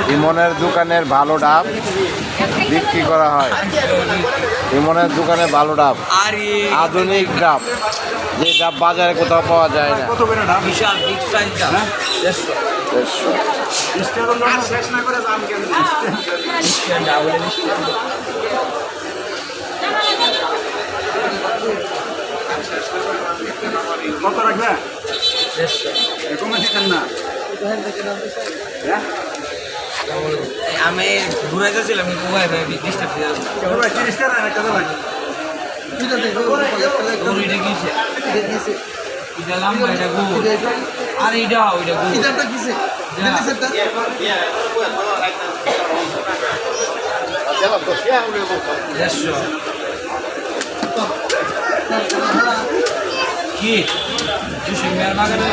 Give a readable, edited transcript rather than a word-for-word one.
ইমনের দোকানের ভালো ডাব বিক্রি করা হয়। ইমনের দোকানে ভালো ডাব, আধুনিক ডাব, যে ডাব বাজারে কোথাও পাওয়া যায় না। কত রাখবে? না আমি ঘুরাইতেছিলাম আর এইটা ওইটা কি মেয়ের বাগানে